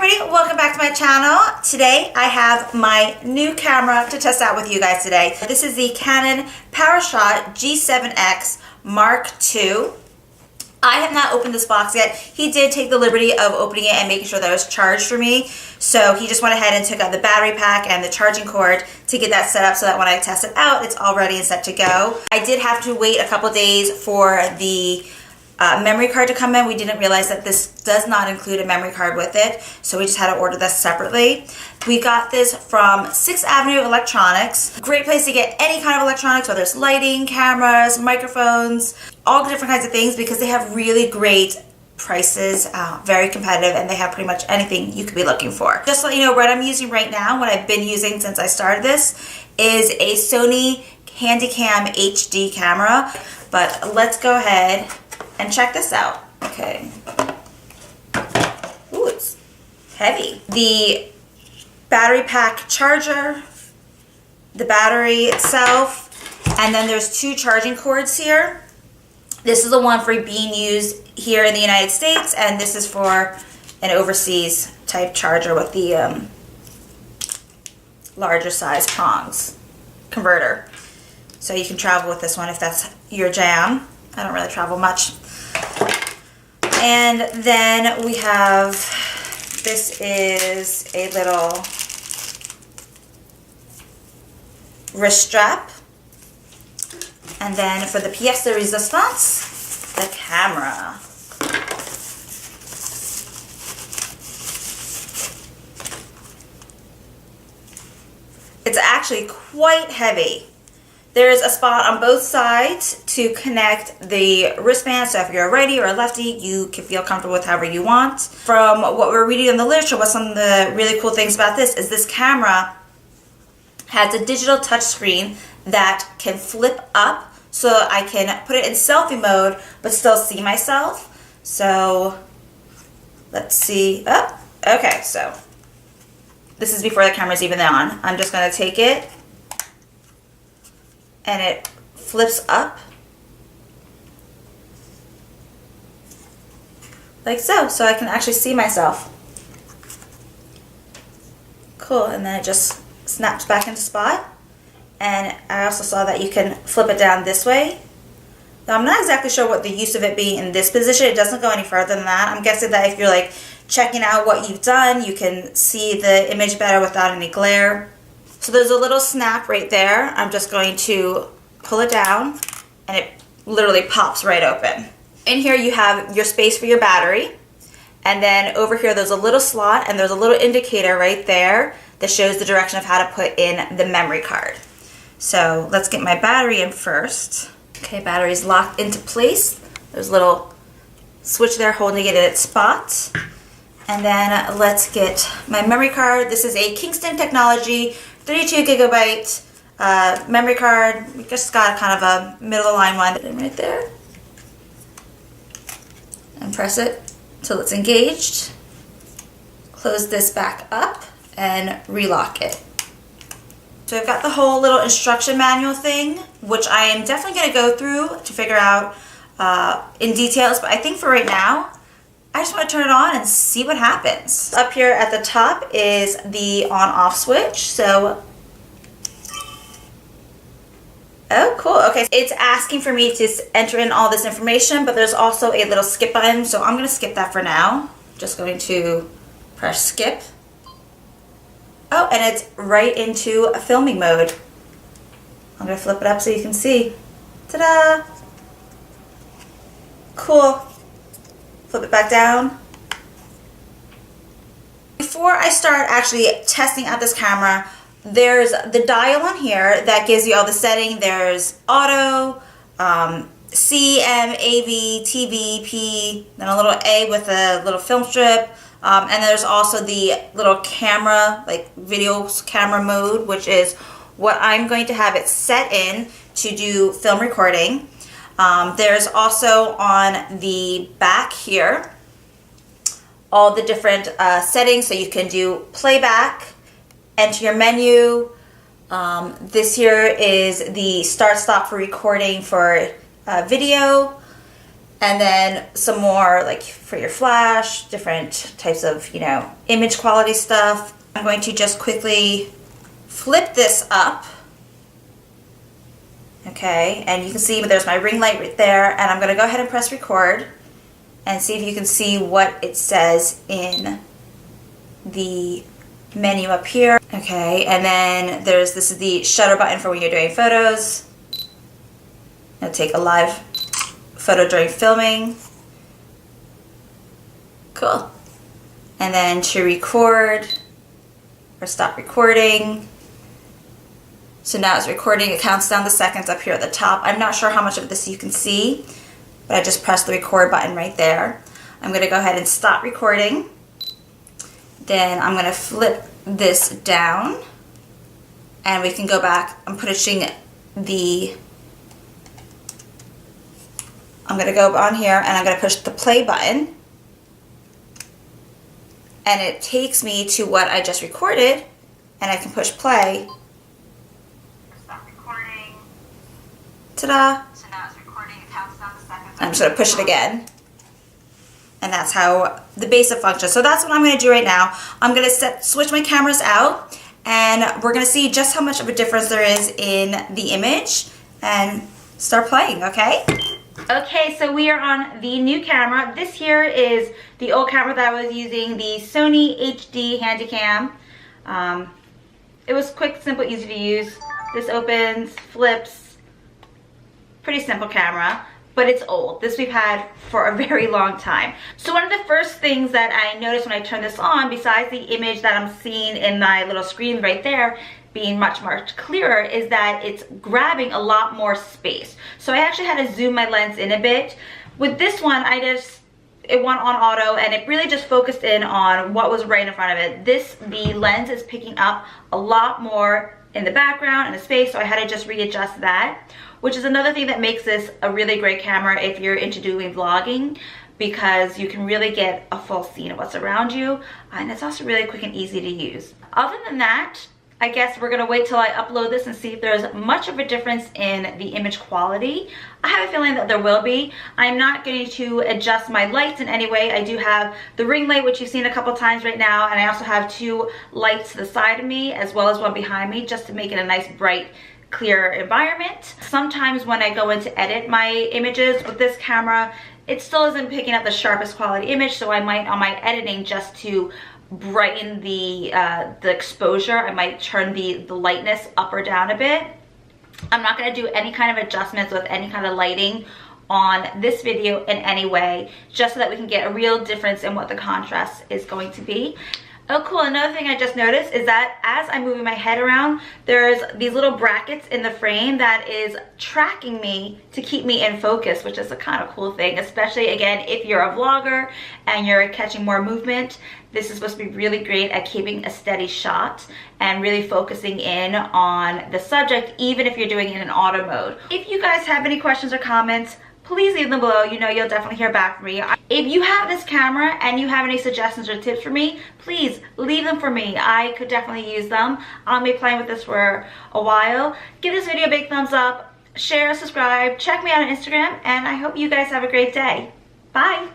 everybody, welcome back to my channel. Today I have my new camera to test out with you guys today. This is the Canon PowerShot G7X Mark II. I have not opened this box yet. He did take the liberty of opening it and making sure that it was charged for me. So he just went ahead and took out the battery pack and the charging cord to get that set up so that when I test it out, it's all ready and set to go. I did have to wait a couple days for the memory card to come in. We didn't realize that this does not include a memory card with it, so we just had to order this separately. We got this from 6th Avenue Electronics. Great place to get any kind of electronics, whether it's lighting, cameras, microphones, all different kinds of things, because they have really great prices, very competitive, and they have pretty much anything you could be looking for. Just to let you know, what I'm using right now, what I've been using since I started this, is a Sony HandyCam HD camera. But let's go ahead and check this out. Okay. Ooh, it's heavy. The battery pack charger, the battery itself, and then there's two charging cords here. This is the one for being used here in the United States, and this is for an overseas type charger with the larger size prongs converter. So you can travel with this one if that's your jam. I don't really travel much. And then we have, this is a little wrist strap. And then for the pièce de résistance, the camera. It's actually quite heavy. There's a spot on both sides to connect the wristband, so if you're a righty or a lefty, you can feel comfortable with however you want. From what we're reading in the literature, what's some of the really cool things about this is this camera has a digital touch screen that can flip up, so I can put it in selfie mode but still see myself. So let's see. Oh, okay, so this is before the camera's even on. I'm just going to take it, and it flips up like so, so I can actually see myself. Cool, and then it just snaps back into spot. And I also saw that you can flip it down this way. Now I'm not exactly sure what the use of it being in this position. It doesn't go any further than that. I'm guessing that if you're like checking out what you've done, you can see the image better without any glare. So there's a little snap right there. I'm just going to pull it down and it literally pops right open. In here you have your space for your battery, and then over here there's a little slot and there's a little indicator right there that shows the direction of how to put in the memory card. So let's get my battery in first. Okay, battery's locked into place. There's a little switch there holding it in its spot. And then let's get my memory card. This is a Kingston Technology 32 gigabyte memory card. We just got kind of a middle of the line one right there. And press it until it's engaged. Close this back up and relock it. So I've got the whole little instruction manual thing, which I am definitely going to go through to figure out in details, but I think for right now, I just want to turn it on and see what happens. Up here at the top is the on-off switch. So, oh, cool. Okay, it's asking for me to enter in all this information, but there's also a little skip button, so I'm going to skip that for now. Just going to press skip. Oh, and it's right into a filming mode. I'm going to flip it up so you can see. Ta-da! Cool. Flip it back down. Before I start actually testing out this camera, there's the dial on here that gives you all the setting. There's auto, C, M, AV, TV, P, then a little A with a little film strip. And there's also the little camera, like video camera mode, which is what I'm going to have it set in to do film recording. There's also on the back here all the different settings, so you can do playback, enter your menu. This here is the start stop for recording for video. And then some more like for your flash, different types of, image quality stuff. I'm going to just quickly flip this up. Okay, and you can see there's my ring light right there, and I'm going to go ahead and press record and see if you can see what it says in the menu up here. Okay, and then this is the shutter button for when you're doing photos. I'll take a live photo during filming. Cool. And then to record or stop recording. So now it's recording, it counts down the seconds up here at the top. I'm not sure how much of this you can see, but I just pressed the record button right there. I'm going to go ahead and stop recording. Then I'm going to flip this down and we can go back. I'm going to go on here and I'm going to push the play button. And it takes me to what I just recorded and I can push play. Ta-da! So now it's recording, it counts down the seconds. I'm just going to push it again. And that's how the basic function. So that's what I'm going to do right now. I'm going to switch my cameras out and we're going to see just how much of a difference there is in the image and start playing, okay? Okay, so we are on the new camera. This here is the old camera that I was using, the Sony HD HandyCam. It was quick, simple, easy to use. This opens, flips. Pretty simple camera, but it's old. This we've had for a very long time. So one of the first things that I noticed when I turned this on, besides the image that I'm seeing in my little screen right there being much clearer, is that it's grabbing a lot more space. So I actually had to zoom my lens in a bit. With this one, it went on auto and it really just focused in on what was right in front of it. The lens is picking up a lot more in the background and the space, so I had to just readjust that, which is another thing that makes this a really great camera if you're into doing vlogging, because you can really get a full scene of what's around you, and it's also really quick and easy to use. Other than that, I guess we're gonna wait till I upload this and see if there's much of a difference in the image quality. I have a feeling that there will be. I'm not going to adjust my lights in any way. I do have the ring light, which you've seen a couple times right now, and I also have two lights to the side of me as well as one behind me, just to make it a nice bright clear environment. Sometimes when I go in to edit my images with this camera, it still isn't picking up the sharpest quality image, so I might, on my editing, just to brighten the exposure, I might turn the lightness up or down a bit. I'm not going to do any kind of adjustments with any kind of lighting on this video in any way, just so that we can get a real difference in what the contrast is going to be. Oh cool, another thing I just noticed is that as I'm moving my head around, there's these little brackets in the frame that is tracking me to keep me in focus, which is a kind of cool thing, especially again if you're a vlogger and you're catching more movement. This is supposed to be really great at keeping a steady shot and really focusing in on the subject, even if you're doing it in auto mode. If you guys have any questions or comments, please leave them below. You know you'll definitely hear back from me. If you have this camera and you have any suggestions or tips for me, please leave them for me. I could definitely use them. I'll be playing with this for a while. Give this video a big thumbs up, share, subscribe, check me out on Instagram, and I hope you guys have a great day. Bye.